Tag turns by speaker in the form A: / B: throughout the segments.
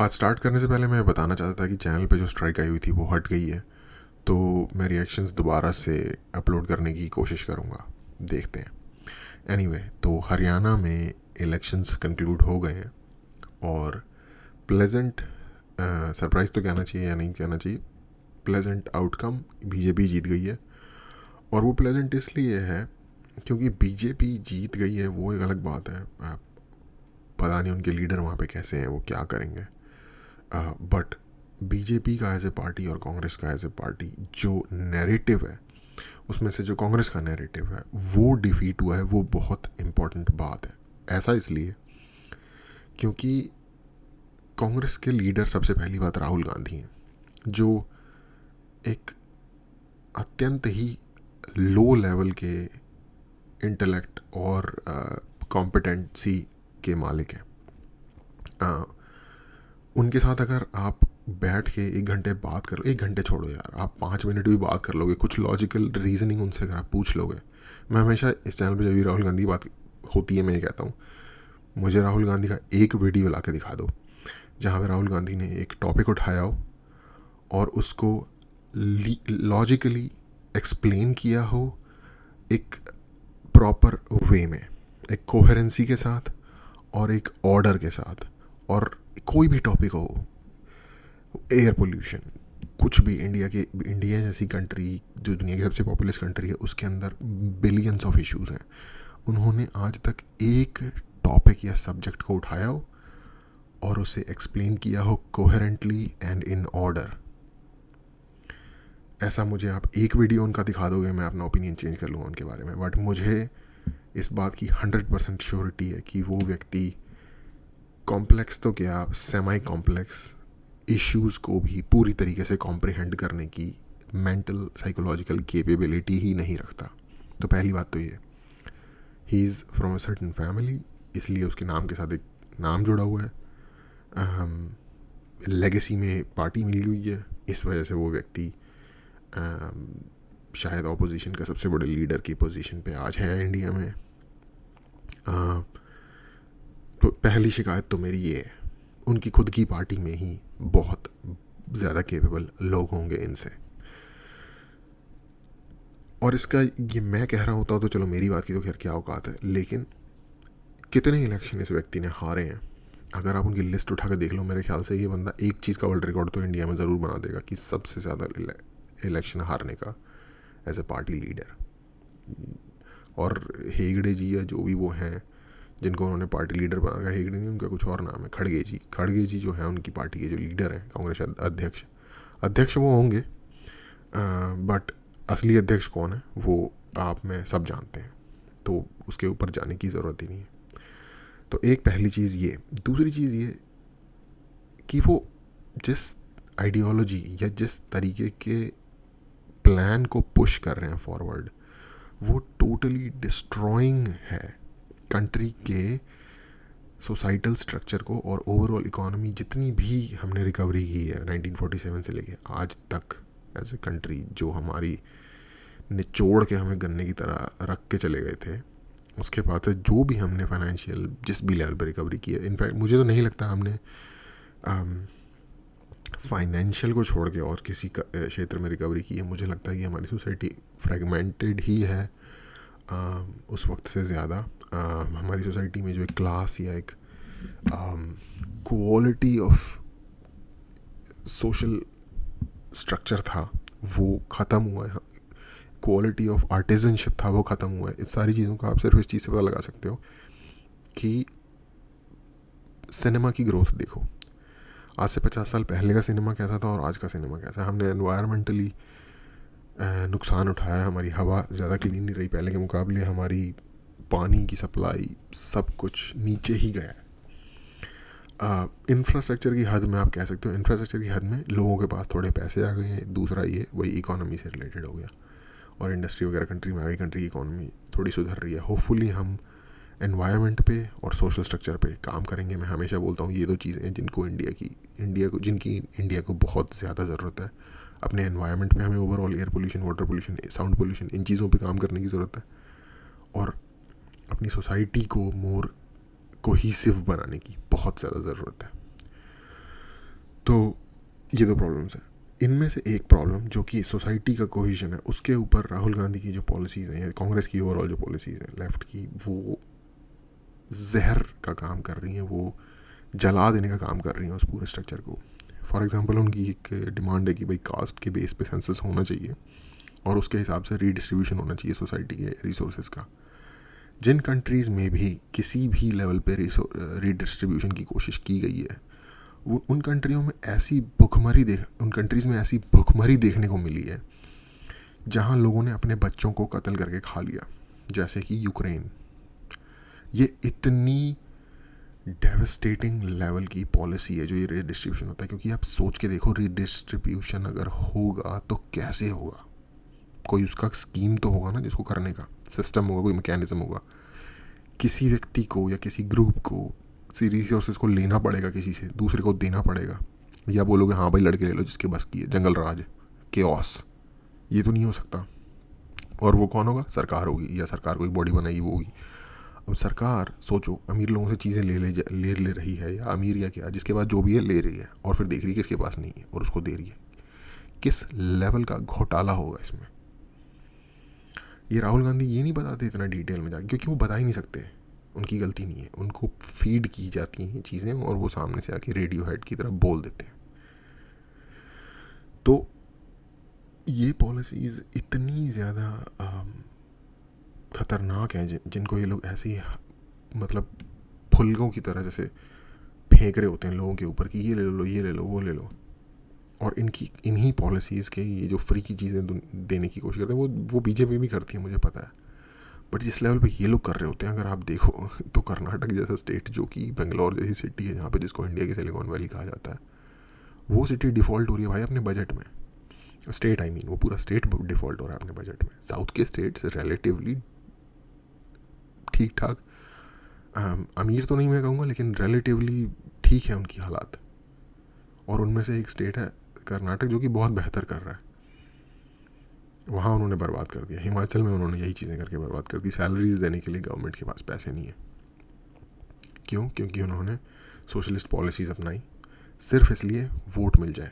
A: आज स्टार्ट करने से पहले मैं बताना चाहता था कि चैनल पे जो स्ट्राइक आई हुई थी वो हट गई है। तो मैं रिएक्शंस दोबारा से अपलोड करने की कोशिश करूँगा। देखते हैं। एनीवे तो हरियाणा में इलेक्शंस कंक्लूड हो गए हैं और प्लेजेंट सरप्राइज़ तो कहना चाहिए या नहीं कहना चाहिए, प्लेजेंट आउटकम बीजेपी जीत गई है। और वो प्लेजेंट इसलिए है क्योंकि बीजेपी जीत गई है, वो एक अलग बात है। पता नहीं उनके लीडर वहाँ पे कैसे हैं, वो क्या करेंगे। बट बीजेपी का एज ए पार्टी और कांग्रेस का एज ए पार्टी जो नैरेटिव है, उसमें से जो कांग्रेस का नैरेटिव है वो डिफीट हुआ है, वो बहुत इम्पोर्टेंट बात है। ऐसा इसलिए क्योंकि कांग्रेस के लीडर सबसे पहली बात राहुल गांधी हैं, जो एक अत्यंत ही लो लेवल के इंटेलेक्ट और कॉम्पिटेंसी के मालिक हैं। उनके साथ अगर आप बैठ के 1 घंटे बात कर लो, 1 घंटे छोड़ो यार, आप 5 मिनट भी बात कर लोगे, कुछ लॉजिकल रीजनिंग उनसे अगर आप पूछ लोगे। मैं हमेशा इस चैनल पे जब भी राहुल गांधी की बात होती है मैं ये कहता हूँ, मुझे राहुल गांधी का एक वीडियो ला के दिखा दो जहाँ पे राहुल गांधी ने एक टॉपिक उठाया हो और उसको लॉजिकली एक्सप्लेन किया हो, एक प्रॉपर वे में, एक कोहेरेंसी के साथ और एक ऑर्डर के साथ। और कोई भी टॉपिक हो, एयर पोल्यूशन, कुछ भी, इंडिया जैसी कंट्री जो दुनिया की सबसे पॉपुलस कंट्री है, उसके अंदर बिलियंस ऑफ इश्यूज हैं। उन्होंने आज तक एक टॉपिक या सब्जेक्ट को उठाया हो और उसे एक्सप्लेन किया हो कोहेरेंटली एंड इन ऑर्डर। ऐसा मुझे आप एक वीडियो उनका दिखा दोगे, मैं अपना ओपिनियन चेंज कर लूँगा उनके बारे में। बट मुझे इस बात की 100% श्योरिटी है कि वो व्यक्ति कॉम्प्लेक्स तो क्या, सेमी कॉम्प्लेक्स इश्यूज़ को भी पूरी तरीके से कॉम्प्रिहेंड करने की मेंटल साइकोलॉजिकल कैपेबिलिटी ही नहीं रखता। तो पहली बात तो ये, he is from a certain family, इसलिए उसके नाम के साथ एक नाम जुड़ा हुआ है। लेगेसी में पार्टी मिली हुई है, इस वजह से वो व्यक्ति शायद ऑपोजिशन का सबसे बड़े लीडर की पोजीशन पे आज है इंडिया में। तो पहली शिकायत तो मेरी ये है, उनकी खुद की पार्टी में ही बहुत ज़्यादा केपेबल लोग होंगे इनसे। और इसका ये मैं कह रहा होता तो चलो मेरी बात की तो खैर क्या औकात है, लेकिन कितने इलेक्शन इस व्यक्ति ने हारे हैं अगर आप उनकी लिस्ट उठा कर देख लो, मेरे ख्याल से ये बंदा एक चीज़ का वर्ल्ड रिकॉर्ड तो इंडिया में ज़रूर बना देगा कि सबसे ज़्यादा इलेक्शन हारने का एज ए पार्टी लीडर। और हेगड़े जी या जो भी वो हैं जिनको उन्होंने पार्टी लीडर बना रखा, हेगड़े नहीं, उनका कुछ और नाम है, खड़गे जी जो है उनकी पार्टी के जो लीडर हैं, कांग्रेस अध्यक्ष। अध्यक्ष वो होंगे, बट असली अध्यक्ष कौन है वो आप में सब जानते हैं, तो उसके ऊपर जाने की ज़रूरत ही नहीं है। तो एक पहली चीज़ ये। दूसरी चीज़ ये कि वो जिस आइडियोलॉजी या जिस तरीके के प्लान को पुश कर रहे हैं फॉरवर्ड, वो टोटली डिस्ट्रॉइंग है कंट्री के सोसाइटल स्ट्रक्चर को और ओवरऑल इकोनॉमी। जितनी भी हमने रिकवरी की है 1947 से लेके आज तक एज ए कंट्री, जो हमारी निचोड़ के हमें गन्ने की तरह रख के चले गए थे, उसके बाद से जो भी हमने फाइनेंशियल जिस भी लेवल पर रिकवरी की है, इनफैक्ट मुझे तो नहीं लगता हमने फाइनेंशियल को छोड़ के और किसी क्षेत्र में रिकवरी की है। मुझे लगता है कि हमारी सोसाइटी फ्रेगमेंटेड ही है उस वक्त से ज़्यादा। हमारी सोसाइटी में जो एक क्लास या एक क्वालिटी ऑफ सोशल स्ट्रक्चर था वो ख़त्म हुआ है, क्वालिटी ऑफ आर्टिजनशिप था वो ख़त्म हुआ है। इस सारी चीज़ों का आप सिर्फ इस चीज़ से पता लगा सकते हो कि सिनेमा की ग्रोथ देखो, आज से 50 साल पहले का सिनेमा कैसा था और आज का सिनेमा कैसा है। हमने एनवायरमेंटली नुकसान उठाया, हमारी हवा ज़्यादा क्लीन नहीं रही पहले के मुकाबले, हमारी पानी की सप्लाई सब कुछ नीचे ही गया है। इंफ्रास्ट्रक्चर की हद में आप कह सकते हो, इंफ्रास्ट्रक्चर की हद में लोगों के पास थोड़े पैसे आ गए हैं। दूसरा ये वही इकोनॉमी से रिलेटेड हो गया और इंडस्ट्री वगैरह कंट्री में आ गई, कंट्री की इकोनॉमी थोड़ी सुधर रही है। होपफुली हम एनवायरनमेंट पे और सोशल स्ट्रक्चर पे काम करेंगे। मैं हमेशा बोलता हूँ ये दो चीज़ें हैं जिनकी इंडिया को बहुत ज़्यादा ज़रूरत है। अपने एनवायरनमेंट में हमें overall air pollution, water pollution, sound pollution, इन चीज़ों पे काम करने की ज़रूरत है, और अपनी सोसाइटी को मोर कोहीसिव बनाने की बहुत ज़्यादा ज़रूरत है। तो ये दो प्रॉब्लम्स हैं। इनमें से एक प्रॉब्लम जो कि सोसाइटी का कोहेजन है, उसके ऊपर राहुल गांधी की जो पॉलिसीज़ हैं या कांग्रेस की ओवरऑल जो पॉलिसीज़ हैं लेफ्ट की, वो जहर का काम कर रही हैं, वो जला देने का काम कर रही हैं उस पूरे स्ट्रक्चर को। फॉर एग्जांपल उनकी एक डिमांड है कि भाई कास्ट के बेस पे सेंसस होना चाहिए और उसके हिसाब से रीडिस्ट्रीब्यूशन होना चाहिए सोसाइटी के रिसोर्सेज का। जिन कंट्रीज़ में भी किसी भी लेवल पे रीडिस्ट्रीब्यूशन की कोशिश की गई है, वो उन कंट्रीज़ में ऐसी भुखमरी देखने को मिली है जहां लोगों ने अपने बच्चों को कत्ल करके खा लिया, जैसे कि यूक्रेन। ये इतनी डेवस्टेटिंग लेवल की पॉलिसी है जो ये रीडिस्ट्रीब्यूशन होता है, क्योंकि आप सोच के देखो रीडिस्ट्रीब्यूशन अगर होगा तो कैसे होगा। कोई उसका स्कीम तो होगा ना जिसको करने का, सिस्टम होगा, कोई मैकेनिज्म होगा। किसी व्यक्ति को या किसी ग्रुप को किसी रिसोर्सेज को लेना पड़ेगा, किसी से दूसरे को देना पड़ेगा, या बोलोगे हाँ भाई लड़के ले लो जिसके बस की है, जंगल राज, केओस। ये तो नहीं हो सकता। और वो कौन होगा? सरकार होगी, या सरकार कोई बॉडी बनाई वो होगी। अब सरकार सोचो अमीर लोगों से चीज़ें ले रही है, या अमीर या क्या, जिसके पास जो भी है ले रही है, और फिर देख रही है किसके पास नहीं है और उसको दे रही है। किस लेवल का घोटाला होगा इसमें। ये राहुल गांधी ये नहीं बताते इतना डिटेल में जाके, क्योंकि वो बता ही नहीं सकते, उनकी गलती नहीं है, उनको फीड की जाती हैं चीज़ें और वो सामने से आके रेडियो हेड की तरह बोल देते हैं। तो ये पॉलिसीज़ इतनी ज़्यादा ख़तरनाक हैं जिनको ये लोग ऐसे ही मतलब फुलकों की तरह जैसे फेंक रहे होते हैं लोगों के ऊपर कि ये ले लो, ये ले लो, वो ले लो। और इन्हीं पॉलिसीज़ के ये जो फ्री की चीज़ें देने की कोशिश करते हैं वो बीजेपी भी करती है, मुझे पता है। बट जिस लेवल पे ये लोग कर रहे होते हैं, अगर आप देखो तो कर्नाटक जैसा स्टेट, जो कि बेंगलोर जैसी सिटी है जहाँ पे जिसको इंडिया की सिलिकॉन वैली कहा जाता है, वो सिटी डिफ़ॉल्ट हो रही है भाई अपने बजट में। स्टेट आई मीन वो पूरा स्टेट डिफ़ॉल्ट हो रहा है अपने बजट में। साउथ के स्टेट्स रिलेटिवली ठीक ठाक, अमीर तो नहीं मैं कहूँगा, लेकिन रिलेटिवली ठीक है उनकी हालात। और उनमें से एक स्टेट है कर्नाटक जो कि बहुत बेहतर कर रहा है। वहाँ उन्होंने बर्बाद कर दिया। हिमाचल में उन्होंने यही चीज़ें करके बर्बाद कर दी। सैलरीज देने के लिए गवर्नमेंट के पास पैसे नहीं है। क्यों? क्योंकि उन्होंने सोशलिस्ट पॉलिसीज़ अपनाई, सिर्फ इसलिए वोट मिल जाए।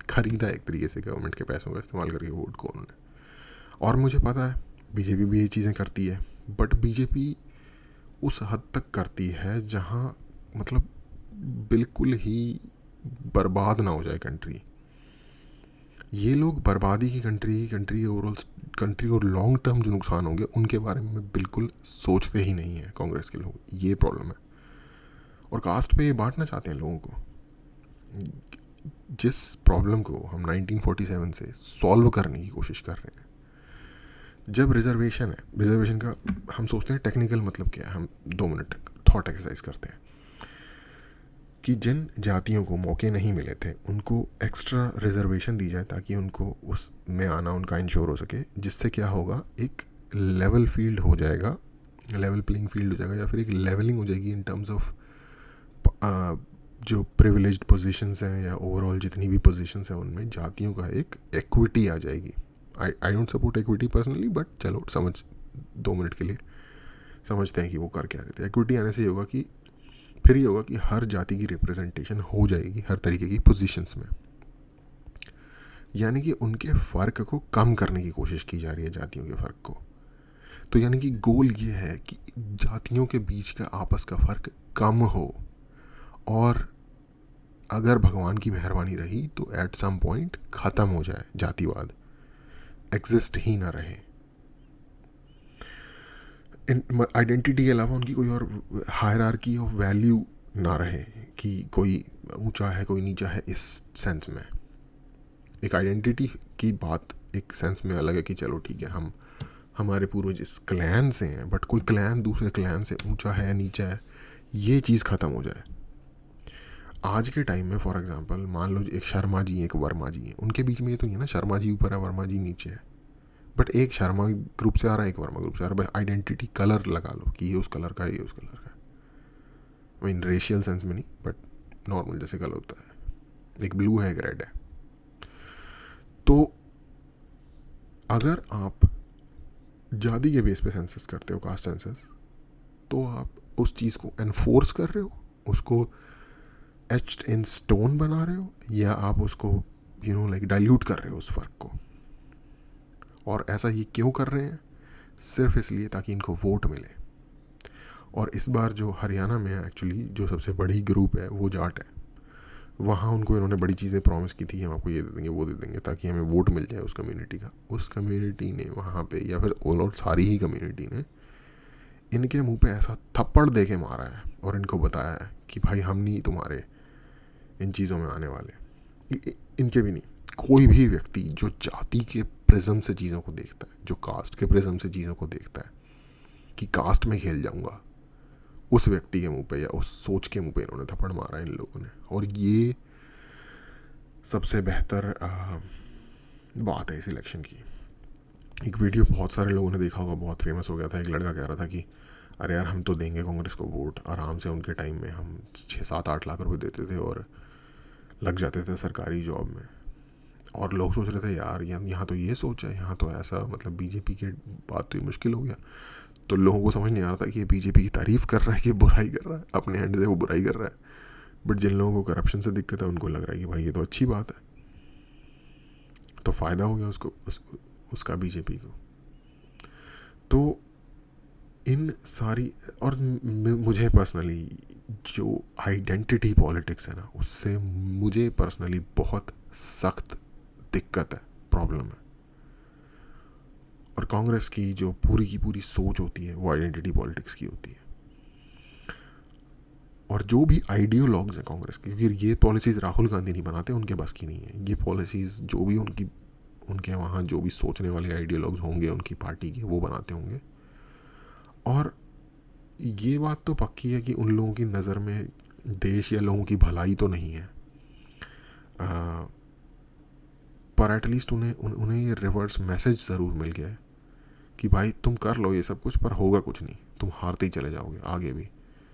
A: खरीदा एक तरीके से गवर्नमेंट के पैसों का इस्तेमाल करके वोट को उन्होंने। और मुझे पता है बीजेपी भी ये चीज़ें करती है, बट बीजेपी उस हद तक करती है जहाँ मतलब बिल्कुल ही बर्बाद ना हो जाए कंट्री। ये लोग बर्बादी की कंट्री ओवरऑल कंट्री और लॉन्ग टर्म जो नुकसान होंगे उनके बारे में बिल्कुल सोचते ही नहीं है कांग्रेस के लोग। ये प्रॉब्लम है। और कास्ट पे ये बांटना चाहते हैं लोगों को। जिस प्रॉब्लम को हम 1947 से सॉल्व करने की कोशिश कर रहे हैं, जब रिजर्वेशन है, रिजर्वेशन का हम सोचते हैं टेक्निकल मतलब क्या है, हम 2 मिनट थॉट एक्सरसाइज करते हैं कि जिन जातियों को मौके नहीं मिले थे उनको एक्स्ट्रा रिजर्वेशन दी जाए ताकि उनको उसमें आना उनका इंश्योर हो सके, जिससे क्या होगा, एक लेवल फील्ड हो जाएगा, लेवल प्लेइंग फील्ड हो जाएगा, या फिर एक लेवलिंग हो जाएगी इन टर्म्स ऑफ जो प्रिविलेज्ड पोजीशंस हैं या ओवरऑल जितनी भी पोजीशंस हैं उनमें जातियों का एक एक्विटी आ जाएगी। I don't support equity personally, but चलो समझ 2 मिनट के लिए समझते हैं कि वो कर क्या रहे थे। एक्विटी आने से ये होगा कि फिर ये होगा कि हर जाति की रिप्रेजेंटेशन हो जाएगी हर तरीके की पोजीशंस में, यानी कि उनके फ़र्क को कम करने की कोशिश की जा रही है, जातियों के फ़र्क को। तो यानी कि गोल ये है कि जातियों के बीच का आपस का फ़र्क कम हो, और अगर भगवान की मेहरबानी रही तो एट सम पॉइंट ख़त्म हो जाए, जातिवाद एग्जिस्ट ही ना रहे। आइडेंटिटी के अलावा उनकी कोई और हायरार्की ऑफ वैल्यू ना रहे कि कोई ऊंचा है कोई नीचा है। इस सेंस में एक आइडेंटिटी की बात एक सेंस में अलग है कि चलो ठीक है, हम हमारे पूर्वज इस क्लैन से हैं, बट कोई क्लैन दूसरे क्लैन से ऊंचा है या नीचा है, ये चीज़ ख़त्म हो जाए। आज के टाइम में फॉर एग्जांपल मान लो एक शर्मा जी एक वर्मा जी हैं, उनके बीच में ये तो नहीं है ना शर्मा जी ऊपर है वर्मा जी नीचे है, बट एक शर्मा ग्रुप से आ रहा है एक वर्मा ग्रुप से आ रहा है। आइडेंटिटी कलर लगा लो कि ये उस कलर का है, ये उस कलर का है। आई मीन रेशियल सेंस में नहीं, बट नॉर्मल जैसे कलर होता है, एक ब्लू है एक रेड है। तो अगर आप जाति के बेस पे सेंसस करते हो, कास्ट सेंसस, तो आप उस चीज़ को एनफोर्स कर रहे हो, उसको एच्ड इन स्टोन बना रहे हो या आप उसको लाइक डाइल्यूट कर रहे हो उस फ़र्क को। और ऐसा ये क्यों कर रहे हैं? सिर्फ इसलिए ताकि इनको वोट मिले। और इस बार जो हरियाणा में एक्चुअली जो सबसे बड़ी ग्रुप है वो जाट है। वहाँ उनको इन्होंने बड़ी चीज़ें प्रॉमिस की थी, हम आपको ये दे देंगे वो दे देंगे ताकि हमें वोट मिल जाए उस कम्युनिटी का। उस कम्युनिटी ने वहाँ पे, या फिर ऑल आउट सारी ही कम्युनिटी ने इनके मुंह पे ऐसा थप्पड़ दे के मारा है और इनको बताया है कि भाई हम नहीं तुम्हारे इन चीज़ों में आने वाले। इनके भी नहीं, कोई भी व्यक्ति जो जाति के प्रिज्म से चीज़ों को देखता है, जो कास्ट के प्रिज्म से चीज़ों को देखता है कि कास्ट में खेल जाऊंगा, उस व्यक्ति के मुंह पे या उस सोच के मुंह पे इन्होंने थप्पड़ मारा इन लोगों ने। और ये सबसे बेहतर बात है इस इलेक्शन की। एक वीडियो बहुत सारे लोगों ने देखा होगा, बहुत फेमस हो गया था। एक लड़का कह रहा था कि अरे यार हम तो देंगे कांग्रेस को वोट आराम से, उनके टाइम में हम 6-7-8 लाख रुपए देते थे और लग जाते थे सरकारी जॉब में। और लोग सोच रहे थे यार यहाँ तो ये सोच है, यहाँ तो ऐसा, मतलब बीजेपी के बात तो ये मुश्किल हो गया। तो लोगों को समझ नहीं आ रहा था कि ये बीजेपी की तारीफ़ कर रहा है कि बुराई कर रहा है, अपने हैंड से वो बुराई कर रहा है। बट जिन लोगों को करप्शन से दिक्कत है उनको लग रहा है कि भाई ये तो अच्छी बात है, तो फ़ायदा हो गया उसका बीजेपी को। तो इन सारी, और मुझे पर्सनली जो आइडेंटिटी पॉलिटिक्स है ना, उससे मुझे पर्सनली बहुत सख्त दिक्कत है, प्रॉब्लम है। और कांग्रेस की जो पूरी की पूरी सोच होती है वो आइडेंटिटी पॉलिटिक्स की होती है। और जो भी आइडियोलॉग्स हैं कांग्रेस की, क्योंकि ये पॉलिसीज़ राहुल गांधी नहीं बनाते, उनके बस की नहीं है ये पॉलिसीज़। जो भी उनके वहाँ जो भी सोचने वाले आइडियोलॉग्स होंगे उनकी पार्टी के, वो बनाते होंगे। और ये बात तो पक्की है कि उन लोगों की नज़र में देश या लोगों की भलाई तो नहीं है, पर एटलीस्ट उन्हें ये रिवर्स मैसेज ज़रूर मिल गया है कि भाई तुम कर लो ये सब कुछ, पर होगा कुछ नहीं, तुम हारते ही चले जाओगे आगे भी।